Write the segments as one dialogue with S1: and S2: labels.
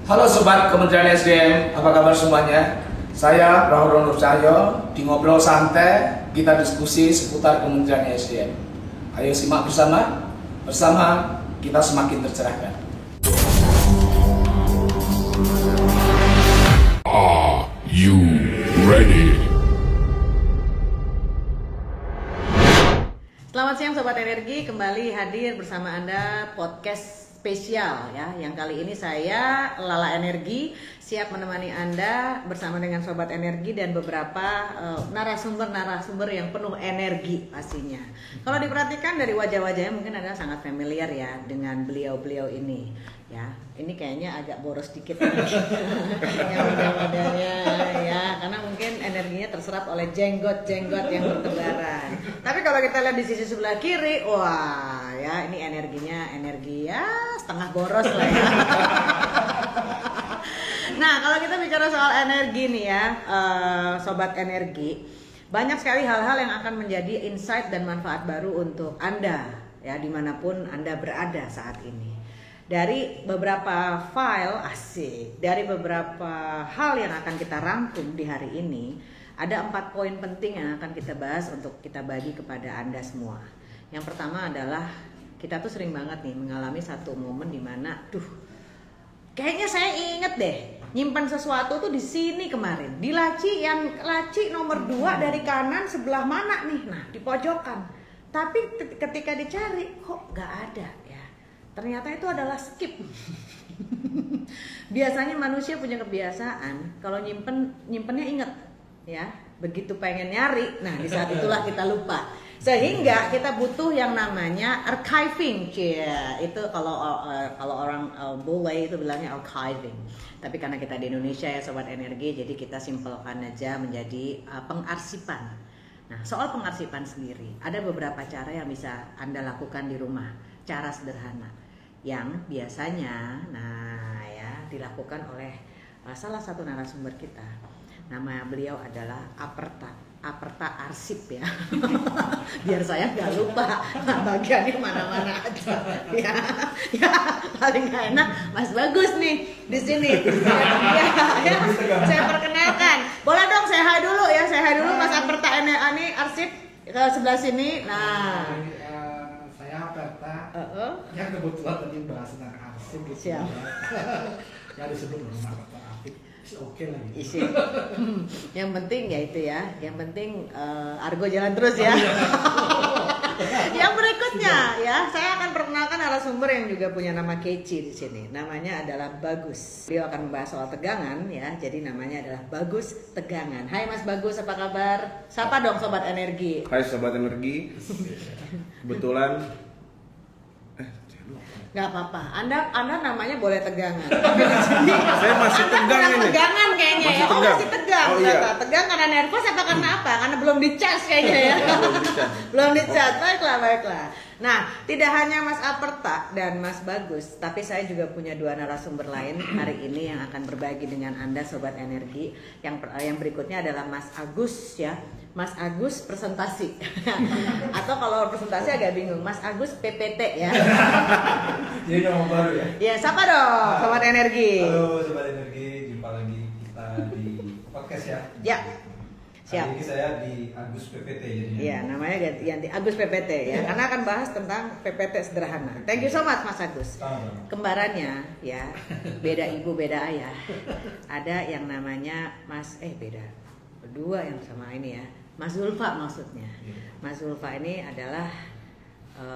S1: Halo Sobat Kementerian SDM, apa kabar semuanya? Saya Rahul Nur Cahyo, di Ngobrol Santai, kita diskusi seputar Kementerian SDM. Ayo simak bersama kita semakin tercerahkan.
S2: Are you ready?
S3: Selamat siang Sobat Energi, kembali hadir bersama Anda podcast spesial ya. Yang kali ini saya Lala Energi siap menemani Anda bersama dengan Sobat Energi dan beberapa narasumber yang penuh energi pastinya. Kalau diperhatikan dari wajah-wajahnya mungkin Anda sangat familiar ya dengan beliau-beliau ini ya. Ini kayaknya agak boros dikit lagi yang muda-mudanya ya, karena mungkin energinya terserap oleh jenggot-jenggot yang bertebaran. Tapi kalau kita lihat di sisi sebelah kiri, wah ya ini energinya energi ya setengah boros lah ya. Nah kalau kita bicara soal energi nih ya, Sobat Energi, banyak sekali hal-hal yang akan menjadi insight dan manfaat baru untuk Anda ya, dimanapun Anda berada saat ini. Dari beberapa dari beberapa hal yang akan kita rangkum di hari ini, ada 4 poin penting yang akan kita bahas untuk kita bagi kepada Anda semua. Yang pertama adalah kita tuh sering banget nih mengalami satu momen di mana, kayaknya saya inget deh nyimpan sesuatu tuh di sini kemarin, di laci nomor 2 dari kanan sebelah mana nih, nah di pojokan. Tapi ketika dicari kok nggak ada ya. Ternyata itu adalah skip. Biasanya manusia punya kebiasaan kalau nyimpennya inget ya. Begitu pengen nyari, nah di saat itulah kita lupa. Sehingga kita butuh yang namanya archiving. Itu kalau orang bule itu bilangnya archiving. Tapi karena kita di Indonesia ya Sobat Energi, jadi kita simpelkan aja menjadi pengarsipan. Nah, soal pengarsipan sendiri, ada beberapa cara yang bisa Anda lakukan di rumah. Cara sederhana yang biasanya dilakukan oleh salah satu narasumber kita. Nama beliau adalah Aperta Arsip ya. Biar saya nggak lupa bagiannya mana-mana aja ya. Paling nggak enak Mas Bagus nih di sini ya, saya perkenalkan. Boleh dong saya hai dulu Mas Aperta ini Arsip ke sebelah sini. Nah
S4: saya Aperta yang kebetulan tadi bahas tentang arsip gitu.
S3: Siap.
S4: Ya disebut rumah Aperta Arsip, oke lah gitu.
S3: Isi. Yang penting ya itu ya, yang penting Argo jalan terus ya. Yang berikutnya ya, saya akan perkenalkan narasumber yang juga punya nama kece di sini. Namanya adalah Bagus. Beliau akan membahas soal tegangan ya. Jadi namanya adalah Bagus Tegangan. Hai Mas Bagus, apa kabar? Sapa dong Sobat Energi.
S5: Hai Sobat Energi. Kebetulan
S3: Nggak apa-apa. Anda namanya boleh tegangan. Tapi di sini
S5: saya masih tegang ini.
S3: Tegangan kayaknya
S5: masih
S3: ya.
S5: Tegang.
S3: Masih tegang.
S5: Oh, iya.
S3: Tegang karena nervous atau karena apa? Karena belum dicas kayaknya ya. Belum dicas. Baiklah. Nah, tidak hanya Mas Aperta dan Mas Bagus, tapi saya juga punya 2 narasumber lain hari ini yang akan berbagi dengan Anda Sobat Energi. Yang berikutnya adalah Mas Agus ya. Mas Agus presentasi. Atau kalau presentasi agak bingung, Mas Agus PPT ya.
S4: Jadi nama baru ya.
S3: Ya, siapa dong Sobat Energi?
S4: Halo Sobat Energi, jumpa lagi kita di podcast ya.
S3: Ya. Siap.
S4: Hari ini saya di Agus PPT jadinya.
S3: Iya, namanya ganti Agus PPT ya. Karena akan bahas tentang PPT sederhana. Thank you so much Mas Agus. Kembarannya ya, beda ibu beda ayah. Ada yang namanya beda. Berdua yang sama ini ya. Mas Zulfa maksudnya. Mas Zulfa ini adalah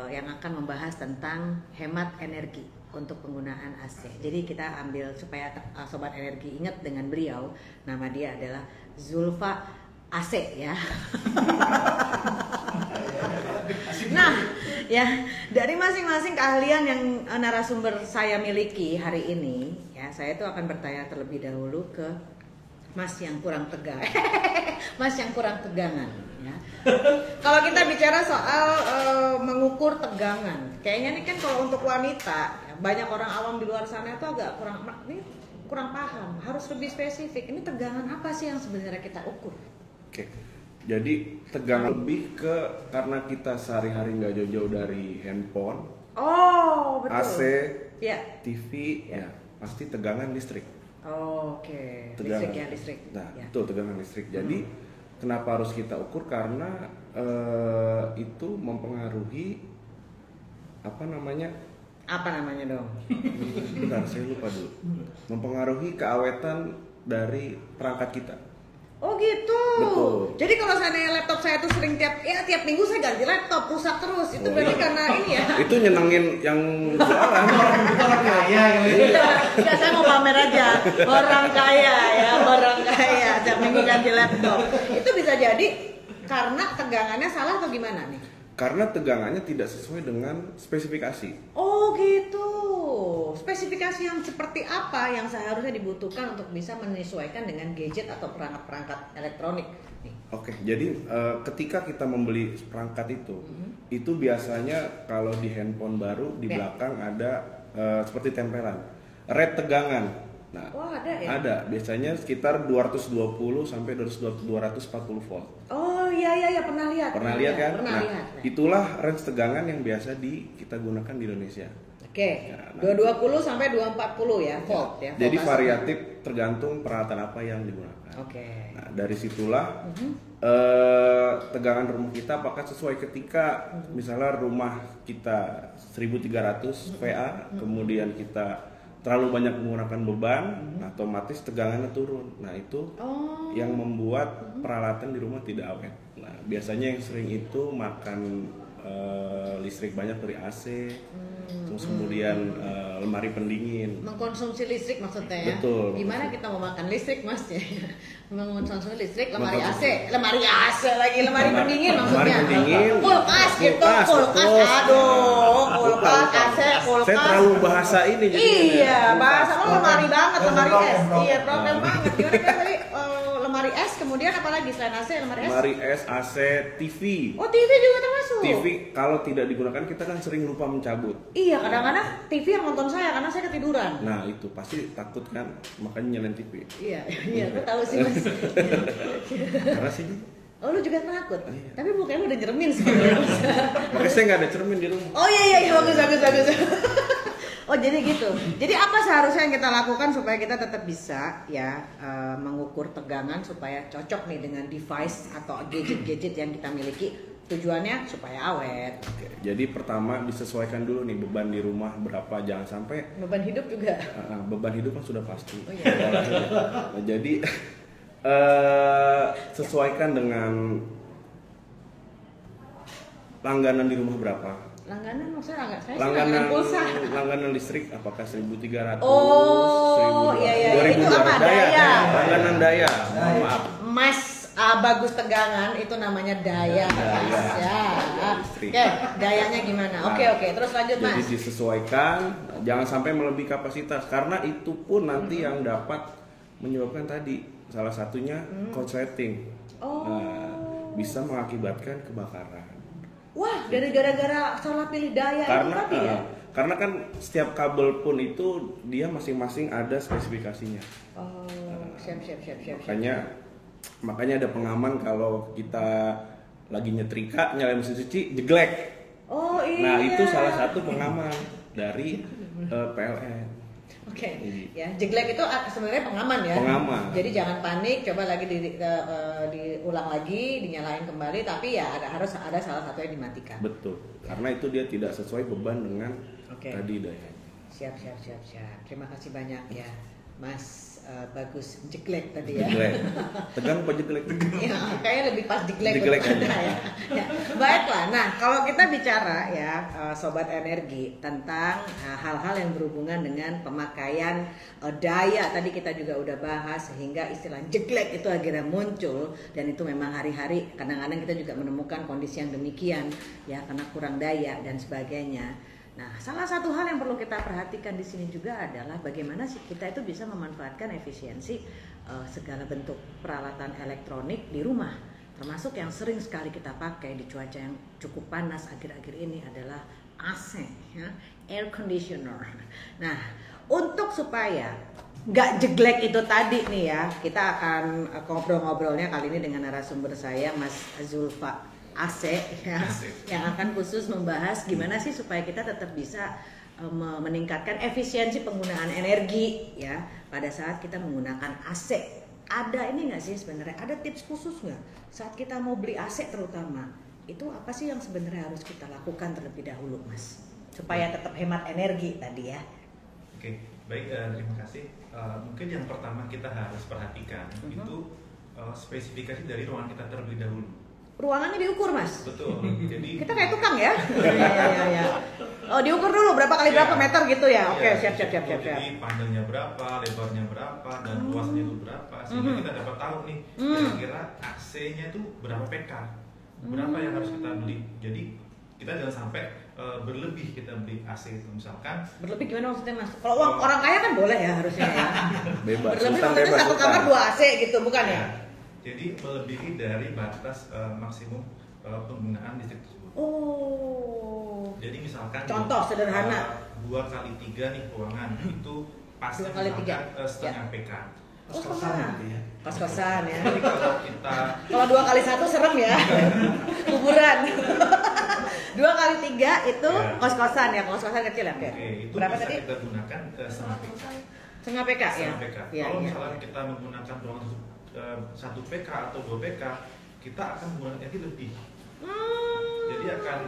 S3: yang akan membahas tentang hemat energi untuk penggunaan AC. Jadi kita ambil supaya Sobat Energi ingat dengan beliau, nama dia adalah Zulfa AC ya. Nah, ya dari masing-masing keahlian yang narasumber saya miliki hari ini, ya saya itu akan bertanya terlebih dahulu ke Mas yang kurang tegang. Mas yang kurang tegangan ya. Kalau kita bicara soal mengukur tegangan, kayaknya ini kan kalau untuk wanita ya, banyak orang awam di luar sana itu agak kurang paham. Harus lebih spesifik. Ini tegangan apa sih yang sebenarnya kita ukur?
S5: Oke. Jadi tegangan lebih ke karena kita sehari-hari nggak jauh-jauh dari handphone,
S3: Oh, betul.
S5: AC,
S3: Ya.
S5: TV, ya. pasti tegangan listrik.
S3: Oke.
S5: Tegangan.
S3: Listrik ya, listrik.
S5: Nah,
S3: Ya.
S5: betul tegangan listrik. Jadi kenapa harus kita ukur? Karena itu mempengaruhi apa namanya
S3: dong?
S5: bentar, saya lupa dulu. Mempengaruhi keawetan dari perangkat kita.
S3: Oh gitu.
S5: Betul.
S3: Jadi kalau seandainya laptop saya tuh sering tiap minggu saya ganti laptop, rusak terus. Itu berarti karena ini ya.
S5: Itu nyenengin yang jualan.
S4: Kita orang kaya gitu.
S3: Ya saya mau pamer aja. Orang kaya ya, orang kaya. Tiap minggu ganti laptop. Itu bisa jadi karena tegangannya salah atau gimana nih?
S5: Karena tegangannya tidak sesuai dengan spesifikasi.
S3: Oh gitu. Spesifikasi yang seperti apa yang seharusnya dibutuhkan untuk bisa menyesuaikan dengan gadget atau perangkat-perangkat elektronik nih?
S5: Oke, jadi ketika kita membeli perangkat itu biasanya kalau di handphone baru di belakang ada seperti tempelan red tegangan. Nah,
S3: ada ya?
S5: Ada, biasanya sekitar 220 sampai 240 volt.
S3: Oh iya pernah lihat.
S5: Pernah lihat kan?
S3: Pernah
S5: Nah,
S3: lihat.
S5: itulah range tegangan yang biasa kita gunakan di Indonesia.
S3: Oke.
S5: Ya, nah.
S3: 220 sampai 240 ya volt ya.
S5: Jadi
S3: voltase.
S5: variatif tergantung peralatan apa yang digunakan.
S3: Oke.
S5: Nah, dari situlah tegangan rumah kita apakah sesuai ketika misalnya rumah kita 1300 VA, kemudian kita terlalu banyak menggunakan beban, otomatis tegangannya turun. Nah, itu yang membuat peralatan di rumah tidak awet. Nah, biasanya yang sering itu makan listrik banyak dari AC, terus kemudian lemari pendingin.
S3: Mengkonsumsi listrik maksudnya ya?
S5: Betul.
S3: Gimana kita mau makan listrik mas ya? Mengkonsumsi listrik, lemari AC lagi, lemari pendingin maksudnya?
S5: Lemari pendingin.
S3: Kulkas gitu,
S5: Kulkas,
S3: kulkas,
S5: betul.
S3: aduh, kulkas,
S5: Lupa.
S3: AC, kulkas.
S5: Saya terlalu bahasa ini jadi.
S3: Iya, bahasa lo lemari banget, lemari es.
S4: Problem.
S3: Iya, problem banget. Gimana kan tadi lemari es, kemudian apa lagi selain AC, lemari es?
S5: Lemari es, AC, TV.
S3: Oh, TV juga termasuk?
S5: TV kalau tidak digunakan kita kan sering lupa mencabut.
S3: Iya, kadang-kadang TV yang nonton saya karena saya ketiduran.
S5: Nah, itu pasti takut kan, makanya nyalain TV.
S3: Iya, aku tahu sih mas.
S5: Karena sih,
S3: Oh lu juga takut?
S5: Iya.
S3: Tapi mukanya udah nyeremin sebenarnya.
S5: makanya saya nggak ada cermin di rumah.
S3: Oh iya bagus. Oh jadi gitu. Jadi apa seharusnya yang kita lakukan supaya kita tetap bisa ya mengukur tegangan supaya cocok nih dengan device atau gadget-gadget yang kita miliki. Tujuannya supaya awet.
S5: Oke, jadi pertama disesuaikan dulu nih beban di rumah berapa, jangan sampai
S3: Beban hidup juga.
S5: beban hidup kan sudah pasti.
S3: Oh, iya.
S5: Nah, jadi sesuaikan dengan langganan di rumah berapa.
S3: Langganan maksudnya saya
S5: Langganan
S3: pulsa.
S5: langganan listrik apakah 1.300,
S3: Oh,
S5: 1.200,
S3: iya.
S5: 2.200
S3: Itu apa? Daya.
S5: Langganan daya. Maaf.
S3: Mas bagus tegangan itu namanya daya. Mas. Ya.
S5: Listrik.
S3: Oke, dayanya gimana? Oke. Terus lanjut
S5: Jadi
S3: Mas.
S5: disesuaikan, jangan sampai melebihi kapasitas karena itu pun nanti yang dapat menyebabkan tadi salah satunya korsleting.
S3: Oh.
S5: Nah, bisa mengakibatkan kebakaran.
S3: Wah, dari gara-gara salah pilih daya itu tadi ya?
S5: Karena kan setiap kabel pun itu dia masing-masing ada spesifikasinya.
S3: Oh, siap.
S5: Makanya ada pengaman kalau kita lagi nyetrika nyalain mesin cuci jeglek.
S3: Oh iya.
S5: Nah, itu salah satu pengaman dari PLN.
S3: Oke. Ya, jeglek itu sebenarnya pengaman ya.
S5: Pengaman.
S3: Jadi jangan panik, coba lagi diulang lagi, dinyalain kembali, tapi ya harus ada salah satu yang dimatikan.
S5: Betul. Karena itu dia tidak sesuai beban dengan
S3: Oke.
S5: tadi daya.
S3: Siap. Terima kasih banyak ya, Mas Bagus jeglek tadi ya.
S5: Jeglek. Tegang apa jeglek?
S3: Ya, kayaknya lebih pas jeglek
S5: Jeglek
S3: daripada
S5: aja.
S3: ya. Baiklah, nah kalau kita bicara ya Sobat Energi tentang hal-hal yang berhubungan dengan pemakaian daya, tadi kita juga udah bahas sehingga istilah jeglek itu akhirnya muncul, dan itu memang hari-hari kadang-kadang kita juga menemukan kondisi yang demikian ya karena kurang daya dan sebagainya. Nah, salah satu hal yang perlu kita perhatikan di sini juga adalah bagaimana sih kita itu bisa memanfaatkan efisiensi segala bentuk peralatan elektronik di rumah, termasuk yang sering sekali kita pakai di cuaca yang cukup panas akhir-akhir ini adalah AC, ya, air conditioner. Nah, untuk supaya nggak jeglek itu tadi nih ya, kita akan ngobrol-ngobrolnya kali ini dengan narasumber saya, Mas Zulfa AC ya, yang akan khusus membahas gimana sih supaya kita tetap bisa meningkatkan efisiensi penggunaan energi ya pada saat kita menggunakan AC. Ada ini nggak sih sebenarnya? Ada tips khusus nggak saat kita mau beli AC terutama? Itu apa sih yang sebenarnya harus kita lakukan terlebih dahulu, Mas? Supaya tetap hemat energi tadi ya.
S6: Oke, baik, terima kasih. Mungkin yang pertama kita harus perhatikan itu spesifikasi dari ruangan kita terlebih dahulu.
S3: Ruangannya diukur, Mas?
S6: Betul. Jadi
S3: kita kayak tukang ya. Iya. Oh, diukur dulu berapa kali berapa meter gitu ya. Oke, siap.
S6: Jadi panjangnya berapa, lebarnya berapa, dan luasnya itu berapa, sehingga kita dapat tahu nih kira-kira AC-nya itu berapa PK, berapa yang harus kita beli. Jadi kita jangan sampai berlebih kita beli AC itu, misalkan. Berlebih gimana maksudnya, Mas? Kalau orang kaya kan boleh ya harusnya ya.
S5: Bebas.
S3: Berlebih maksudnya satu kamar 2 AC gitu, bukan ya?
S6: Jadi melebihi dari batas maksimum penggunaan listrik tersebut.
S3: Oh.
S6: Jadi misalkan
S3: contoh sederhana
S6: 2 kali 3 nih ruangan itu pasti
S3: 2 kali 3
S6: setengah PK.
S4: Kos-kosan ya.
S3: Kos-kosan ya.
S6: Jadi kalau kita
S3: 2 kali 1 serem ya. Kuburan. 2 kali 3 itu kos-kosan ya, kos-kosan kecil ya.
S6: Oke, itu
S3: berapa
S6: bisa
S3: tadi?
S6: kita gunakan setengah PK.
S3: Setengah PK ya.
S6: Setengah PK.
S3: Ya,
S6: Kalau
S3: ya.
S6: misalnya kita menggunakan ruangan 1 PK atau 2 PK, kita akan menggunakan energi lebih. Jadi akan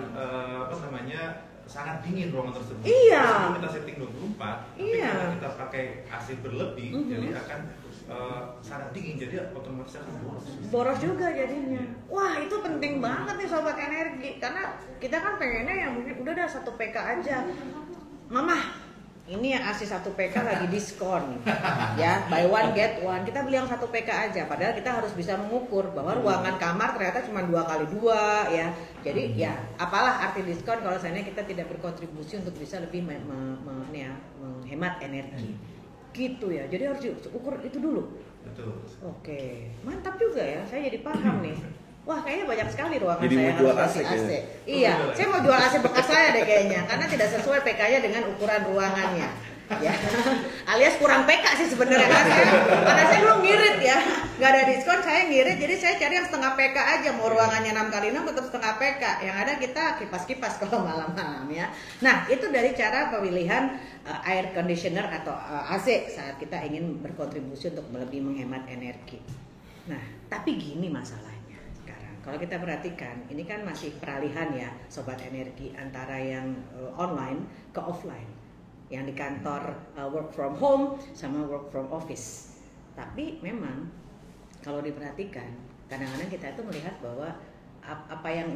S6: sangat dingin ruangan tersebut.
S3: Iya.
S6: Meskipun kita setting 24, tapi kalau kita pakai AC berlebih, jadi akan sangat dingin, jadi otomatis akan boros.
S3: Boros juga jadinya. Wah, itu penting banget nih sobat energi, karena kita kan pengennya yang mungkin udah 1 PK aja. Mama, ini yang AC 1 PK lagi diskon ya, buy one get one. Kita beli yang 1 PK aja, padahal kita harus bisa mengukur bahwa ruangan kamar ternyata cuma 2 kali 2 ya. Jadi ya apalah arti diskon kalau seandainya kita tidak berkontribusi untuk bisa lebih menghemat energi gitu ya. Jadi harus diukur itu dulu.
S6: Betul.
S3: Oke, mantap juga ya, saya jadi paham nih. Wah, kayaknya banyak sekali ruangan
S5: jadi
S3: saya
S5: mau jual
S3: harus
S5: AC
S3: kasih AC.
S5: kayaknya.
S3: Iya, saya mau jual AC bekas saya deh kayaknya, karena tidak sesuai PK-nya dengan ukuran ruangannya. Ya, alias kurang PK sih sebenarnya kan saya. Karena saya belum ngirit ya, nggak ada diskon saya ngirit, jadi saya cari yang setengah PK aja. Mau ruangannya 6 kali 6 tetap setengah PK. Yang ada kita kipas-kipas kalau malam-malam ya. Nah, itu dari cara pemilihan air conditioner atau AC saat kita ingin berkontribusi untuk lebih menghemat energi. Nah, tapi gini masalahnya. Kalau kita perhatikan, ini kan masih peralihan ya, sobat energi, antara yang online ke offline, yang di kantor work from home sama work from office. Tapi memang kalau diperhatikan, kadang-kadang kita itu melihat bahwa apa yang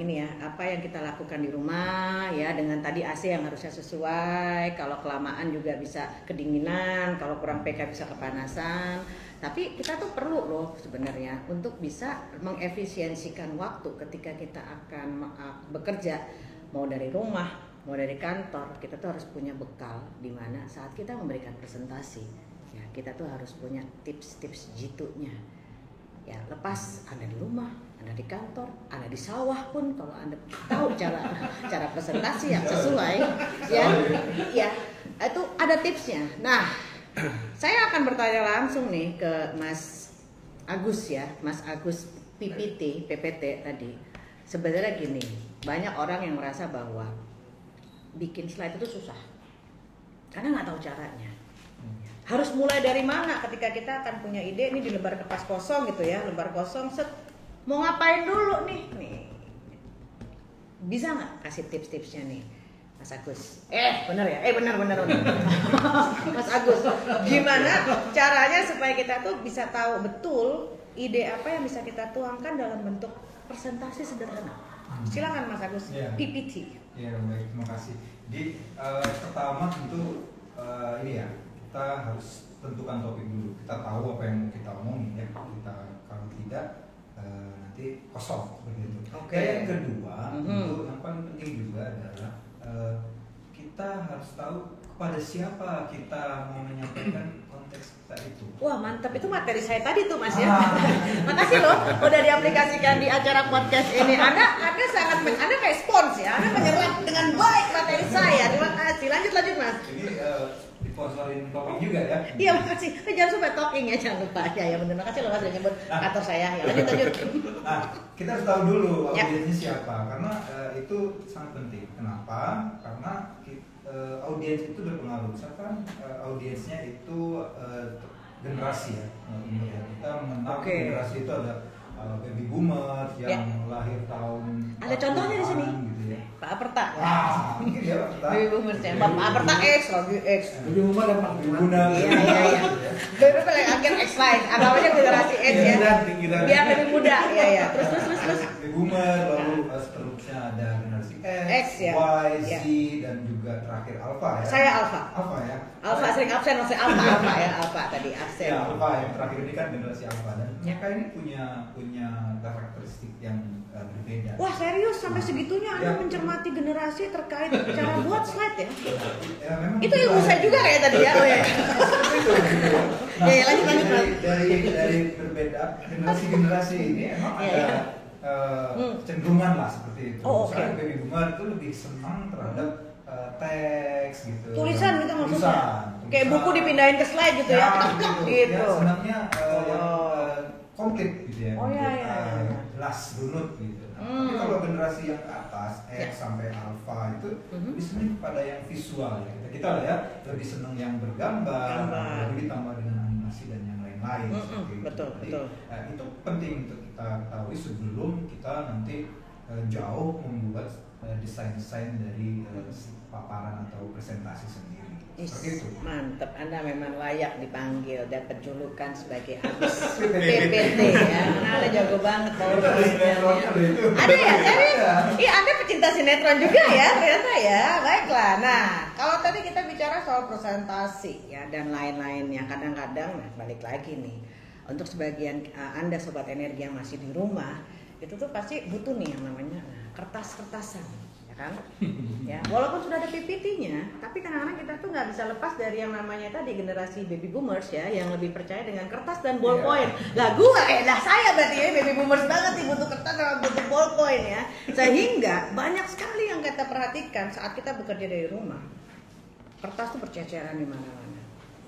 S3: kita lakukan di rumah ya, dengan tadi AC yang harusnya sesuai, kalau kelamaan juga bisa kedinginan, kalau kurang PK bisa kepanasan. Tapi kita tuh perlu loh sebenarnya untuk bisa mengefisiensikan waktu ketika kita akan bekerja, mau dari rumah, mau dari kantor. Kita tuh harus punya bekal di mana saat kita memberikan presentasi ya, kita tuh harus punya tips-tips jitunya ya. Lepas Anda di rumah, Anda di kantor, Anda di sawah pun, kalau Anda tahu cara presentasi yang sesuai ya itu ada tipsnya. Nah, saya akan bertanya langsung nih ke Mas Agus ya, Mas Agus PPT tadi. Sebenarnya gini, banyak orang yang merasa bahwa bikin slide itu susah karena nggak tahu caranya. Harus mulai dari mana ketika kita akan punya ide, ini di lembar kertas kosong gitu ya, lembar kosong, mau ngapain dulu nih? Bisa nggak kasih tips-tipsnya nih? Mas Agus, bener ya? Bener. Mas Agus, gimana caranya supaya kita tuh bisa tahu betul ide apa yang bisa kita tuangkan dalam bentuk presentasi sederhana? Silakan Mas Agus, PPT.
S7: Ya, baik, terima kasih. Jadi pertama tentu ini ya, kita harus tentukan topik dulu. Kita tahu apa yang mau kita omongin ya. Kita kalau tidak nanti kosong begitu. Yang kedua, tentu yang paling penting juga adalah kita harus tahu kepada siapa kita mau menyampaikan konteks kita itu.
S3: Wah, mantap, itu materi saya tadi tuh Mas ya. Makasih loh udah diaplikasikan di acara podcast ini. Anda kayak spons ya. Anda menyerap dengan baik materi saya. Terima kasih. Lanjut Mas.
S7: Ini diponsorin talking juga ya.
S3: Iya, makasih. Jangan lupa talking ya, jangan lupa. Ya benar. Makasih loh Mas udah nyebut kantor saya. Ya lanjut.
S7: Nah, kita harus tahu dulu audiensnya siapa, karena itu sangat penting. Kenapa? Karena audiens itu berpengaruh. Misalkan audiensnya itu generasi ya. Kita mengenal generasi itu ada baby boomer yang lahir tahun.
S3: Ada contohnya di sini.
S7: Gitu ya.
S3: Pak Aperta.
S7: Mungkin ya Pak.
S3: Baby boomer ya. Pak Aperta X, lagi X.
S4: Baby boomer dan Pak
S7: Guna.
S3: Iya. Baby paling akhir X lain. Namanya generasi X ya. Biar lebih muda. Iya. Terus.
S7: Baby boomer, lalu seterusnya ada generasi
S3: X, ya.
S7: Y, Z,
S3: Ya.
S7: dan juga terakhir Alpha ya.
S3: Saya Alpha.
S7: Alpha ya.
S3: Alpha sering absen, maksudnya Alpha ya. Alpha tadi absen.
S7: Ya, Alpha yang terakhir ini kan generasi Alpha dan mereka ini punya karakteristik yang berbeda.
S3: Wah serius sampai segitunya Anda
S7: Ya.
S3: mencermati generasi terkait cara buat slide ya?
S7: Ya, memang
S3: Itu ilmu saya juga kayak tadi ya. Oh, ya. Ya, lanjut.
S7: Dari berbeda generasi ini emang
S3: Ya,
S7: ada
S3: ya.
S7: kecenderungan lah seperti itu.
S3: Oh,
S7: Misalnya
S3: oke.
S7: baby boomer itu lebih senang terhadap teks gitu.
S3: Tulisan gitu maksudnya?
S7: Tulisan.
S3: Kayak buku dipindahin ke slide gitu ya? Plek-plek gitu.
S7: Ya, senangnya yang
S3: Oh.
S7: komplit gitu ya.
S3: Oh, iya,
S7: komplit,
S3: iya.
S7: jelas runut gitu. Tapi kalau generasi yang ke atas X sampai Alpha itu lebih senang pada yang visual ya. Kita lah ya lebih senang yang bergambar,
S3: Gambar.
S7: lalu ditambah dengan animasi dan yang lain-lain. seperti itu.
S3: betul,
S7: Jadi,
S3: betul.
S7: itu penting untuk kita ketahui sebelum kita nanti jauh membuat desain-desain dari paparan atau presentasi sendiri. Seperti itu.
S3: Mantep, Anda memang layak dipanggil dapat julukan sebagai abis PPT ya. Karena Anda jago banget PowerPoint-nya. Ada ya, serius? Iya, Anda pecinta sinetron juga ya, ternyata ya. Baiklah. Nah, kalau tadi kita bicara soal presentasi ya dan lain-lainnya, kadang-kadang nah, balik lagi nih. Untuk sebagian Anda sobat energi yang masih di rumah, itu tuh pasti butuh nih yang namanya kertas-kertasan. Ya kan? Ya, walaupun sudah ada PPT-nya, tapi kadang-kadang kita tuh nggak bisa lepas dari yang namanya tadi generasi baby boomers ya, yang lebih percaya dengan kertas dan ballpoint. Lah saya berarti ya baby boomers banget nih butuh kertas sama butuh ballpoint ya. Sehingga banyak sekali yang kita perhatikan saat kita bekerja dari rumah. Kertas tuh berceceran di mana-mana.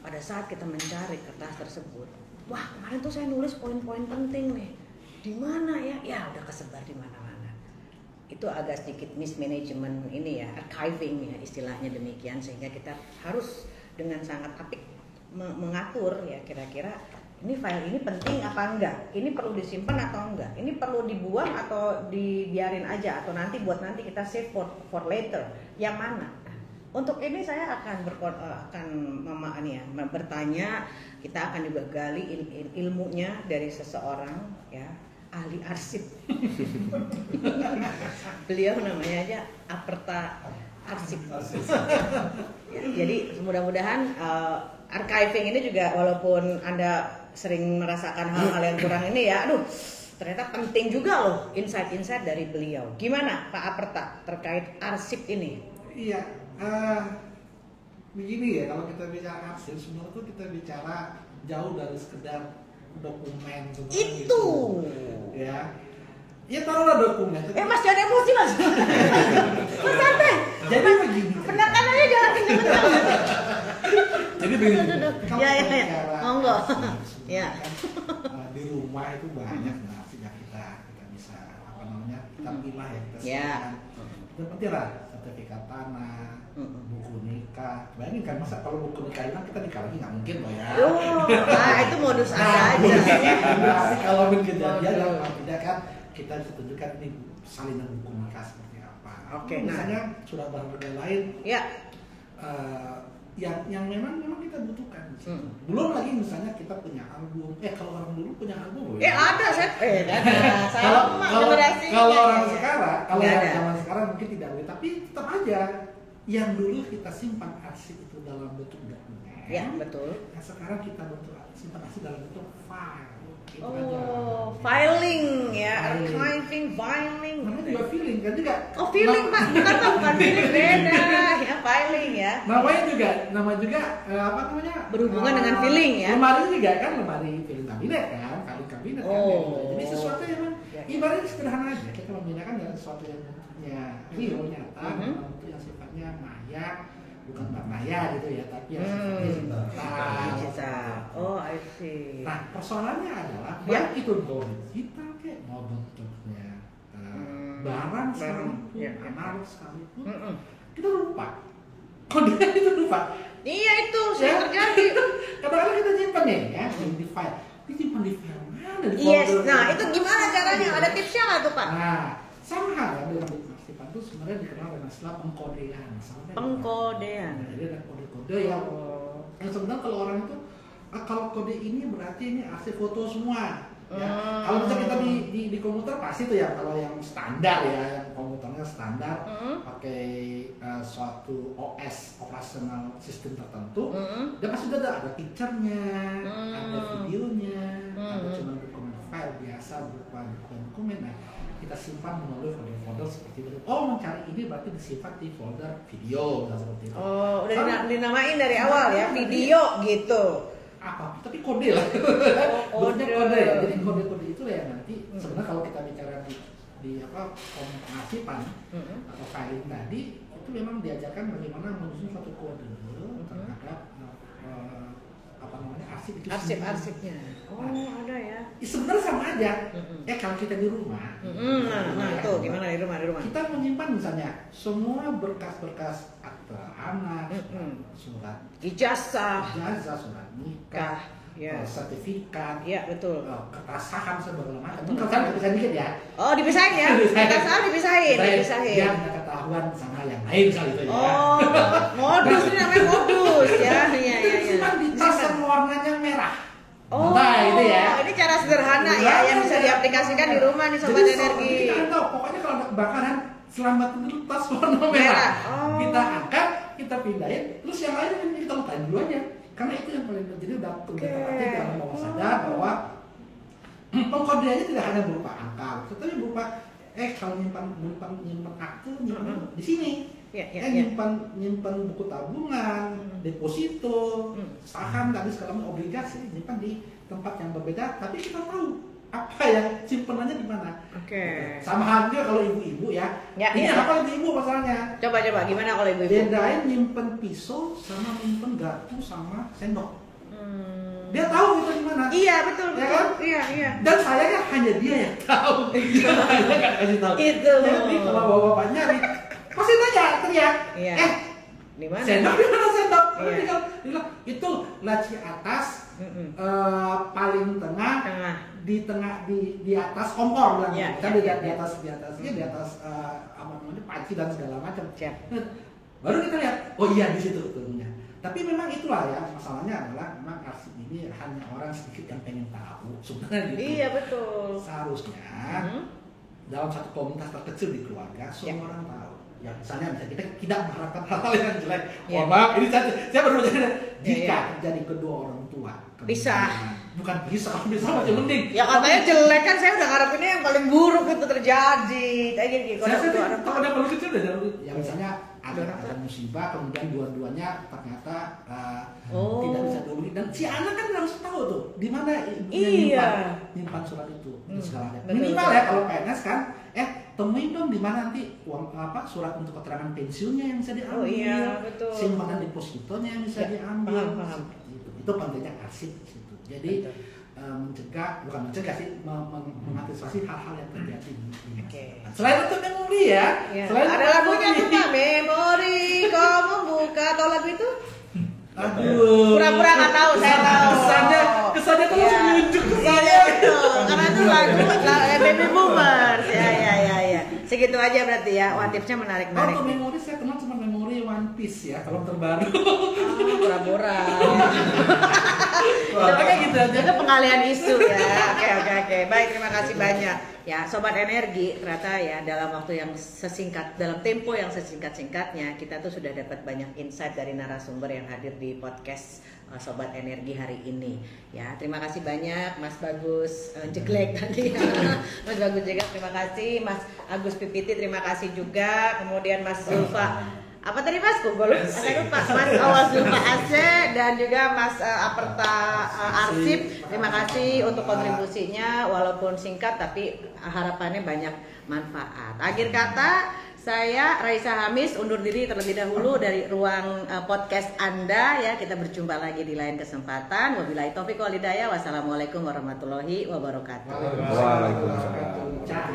S3: Pada saat kita mencari kertas tersebut, wah kemarin tuh saya nulis poin-poin penting nih. Di mana ya? Ya udah kesebar di mana-mana. Itu agak sedikit mismanagement ini ya, archiving ya istilahnya demikian, sehingga kita harus dengan sangat apik mengatur ya kira-kira ini file ini penting apa enggak, ini perlu disimpan atau enggak, ini perlu dibuang atau dibiarin aja atau nanti buat nanti kita save for later, yang mana. Nah, untuk ini saya akan bertanya, kita akan juga gali ilmunya dari seseorang ya, ahli arsip. Beliau namanya aja Aperta Arsip. Ya, jadi mudah-mudahan archiving ini juga walaupun Anda sering merasakan hal-hal yang kurang ini ya, aduh ternyata penting juga loh insight-insight dari beliau. Gimana Pak Aperta terkait arsip ini?
S4: Iya, begini ya, kalau kita bicara arsip sebenarnya tuh kita bicara jauh dari sekedar dokumen
S3: Itu.
S4: gitu. Ya taruhlah dokumen.
S3: Mas jangan emosi mas. Mas santai.
S4: Jadi begini.
S3: Penekanannya jangan kenceng-kenceng.
S4: Jadi begini.
S3: Kalau ya. Monggo. Ya.
S4: Di rumah itu banyak arsip yang kita bisa kita pilah ya kita
S3: Ya.
S4: Itu penting lah, sertifikat tanah, buku nikah. Bayangin kan masa kalau buku nikah hilang kita nikah lagi nggak mungkin loh ya.
S3: Itu modus Anda aja.
S4: Tapi kalau kejadian tidak kan kita bisa tunjukkan ini salinan buku nikah seperti apa.
S3: Oke,
S4: misalnya sudah berharga lain.
S3: Ya.
S4: Yang memang kita butuhkan. Belum lagi misalnya kita punya album. Kalau orang dulu punya album ya.
S3: Ada saya.
S4: Kalau orang sekarang, kalau yang zaman sekarang mungkin tidak boleh, tapi tetap aja yang dulu kita simpan arsip itu dalam bentuk dokumen.
S3: Ya, betul.
S4: Yang sekarang kita simpan arsip dalam bentuk file. Itu
S3: Filing ya, archiving, filing.
S4: Namanya juga feeling kan juga.
S3: Oh, feeling Pak, bukan feeling beda. Ya, filing ya.
S4: Nama juga
S3: berhubungan dengan feeling ya.
S4: Lemari juga kan lemari feeling kabinet kan, kabinet kan. Jadi sesuatu yang ibaratnya sederhana aja. Kita membedakan dengan sesuatu yang bentuknya real nyata, bentuk yang sifatnya maya, bukan maya gitu ya, tapi yang sifatnya
S3: digital. Oh, I see.
S4: Nah, persoalannya adalah baik itu digital kayak mau bentuknya barang sekalipun, analog sekalipun, kita lupa kode itu lupa.
S3: Iya itu sering terjadi.
S4: Kadang-kadang kita simpan nih ya di file. Disimpan di file mana? Di
S3: Yes,
S4: folder.
S3: nah itu gimana caranya? Ada tipsnya nggak tuh Pak?
S4: Nah, sama halnya dengan pengarsipan itu sebenarnya dikenal dengan istilah pengkodean.
S3: Pengkodean.
S4: Jadi ada kode-kode yang sebenarnya kalau orang itu kalau kode ini berarti ini arsip foto semua. Ya. Kalau misalnya kita di komputer pasti tuh ya kalau yang standar ya, yang komputernya standar pakai suatu OS operational system tertentu, dia pasti ada picture-nya, ada videonya, ada cuma dokumen file biasa berupa dokumen. Nah, kita simpan melalui folder-folder seperti itu. Oh, mencari ini berarti disimpan di folder video seperti itu.
S3: Oh, udah dinamain dari awal ya, video gitu.
S4: Apa? Tapi kode lah. Bentuknya kode ya. Jadi kode-kode itu ya nanti sebenarnya kalau kita bicara di pengarsipan atau filing tadi itu memang diajarkan bagaimana menyusun suatu kode terhadap arsip itu
S3: arsip-arsipnya. Oh, ada ya.
S4: Sebenarnya sama aja. Kalau kita di rumah.
S3: Nah, itu gimana di rumah?
S4: Kita menyimpan misalnya semua berkas-berkas akte anak, surat
S3: ijazah,
S4: surat nikah, sertifikat,
S3: ya betul.
S4: kertas saham segala macam. Kertas saham bisa dikit ya.
S3: Oh, dipisahin ya? Kertas saham dipisahin.
S4: Yang ketahuan sama yang lain misalnya itu ya.
S3: Oh, modus ini namanya modus ya. Iya.
S4: Simpan di tas yang warnanya merah.
S3: Oh,
S4: nah, itu ya.
S3: Ini cara sederhana ya yang bisa diaplikasikan di rumah nih Sobat Energi.
S4: Kita kan tahu, pokoknya kalau ada kebakaran selamat dulu tas warna merah. Kita angkat, kita pindahin, terus yang lain kita letakkan dulu aja. Karena itu yang paling penting udah terlatih dalam bawah sadar bahwa pengkodeannya tidak hanya berupa angka, tetapi berupa kalau nyimpan akte di sini. Nyimpan buku tabungan, deposito, saham, tadi sekarang obligasi, nyimpan di tempat yang berbeda, tapi kita tahu apa yang simpenannya di mana. Sama halnya kalau ibu-ibu ya. Ini apa ibu-ibu masalahnya?
S3: Coba gimana kalau ibu-ibu?
S4: Bedain nyimpen pisau sama nyimpen garpu sama sendok. Dia tahu itu di mana.
S3: Iya, betul.
S4: Ya kan?
S3: Iya.
S4: Dan sayangnya hanya dia yang tahu. Dia nggak kasih tahu.
S3: Itu.
S4: Jadi kalau bapak-bapak nyari pasti teriak.
S3: Di mana?
S4: Sendok di mana sendok? Itu laci atas, paling tengah, di atas kompor bilang. Kan di atas panci dan segala macam. Baru kita lihat, oh iya di situ tentunya. Tapi memang itulah ya masalahnya adalah memang arsip ini hanya orang sedikit yang pengen tahu sebenarnya gitu.
S3: Iya betul.
S4: Seharusnya dalam satu komunitas terkecil di keluarga semua orang tahu. Ya misalnya kita tidak mengharapkan hal-hal yang jelek. Maaf, ini saya baru belajar jika terjadi kedua orang tua.
S3: Bisa.
S4: Bukan bisa, kalau bisa masih mending.
S3: Ya katanya jelek kan saya udah ngarepinnya yang paling buruk itu terjadi. Kayak gini.
S4: Kalau ada paling kecil udah ya misalnya ada musibah kemudian dua-duanya ternyata tidak bisa dihubungi dan si anak kan harus tahu tuh di mana nyimpan surat itu segala macam. Minimal ya kalau PNS kan temuin dong di mana nanti uang surat untuk keterangan pensiunnya yang bisa diambil.
S3: Oh iya, betul.
S4: Simpanan depositonya yang bisa diambil.
S3: Paham.
S4: Itu pentingnya arsip di situ. Jadi bukan mencegah sih, mengantisipasi hal-hal yang terjadi. Selain itu memori ya.
S3: Ada lagunya tuh Pak, memori kamu buka atau lagu itu?
S4: Aduh.
S3: Pura-pura nggak tahu, saya tahu.
S4: Kesannya tuh langsung nunjuk ke saya.
S3: Karena itu lagu Baby Boomers. Ya. Segitu aja berarti ya. Wah, tipsnya menarik.
S4: Untuk memori saya kenal cuma memori One Piece ya, kalau terbaru.
S3: Pura-pura.
S4: Pokoknya gitu aja.
S3: Itu pengalian isu ya. Oke. Baik, terima kasih banyak. Ya, Sobat Energi, ternyata ya dalam waktu yang dalam tempo yang sesingkat-singkatnya kita tuh sudah dapat banyak insight dari narasumber yang hadir di podcast Sobat Energi hari ini. Ya, terima kasih banyak Mas Bagus Jeglek tadi. Mas Bagus Jeglek, terima kasih. Mas Agus Pipiti, terima kasih juga. Kemudian Mas Zulfa. Apa tadi Mas? Saya lupa. Mas Awas Zulfa Aceh dan juga Mas Aperta Arsip. Terima kasih untuk kontribusinya walaupun singkat tapi harapannya banyak manfaat. Akhir kata, saya Raisa Hamis undur diri terlebih dahulu dari ruang podcast Anda ya. Kita berjumpa lagi di lain kesempatan. Wabillahi taufiq wal hidayah. Wassalamualaikum warahmatullahi wabarakatuh.
S5: Waalaikumsalam.
S3: Ciao.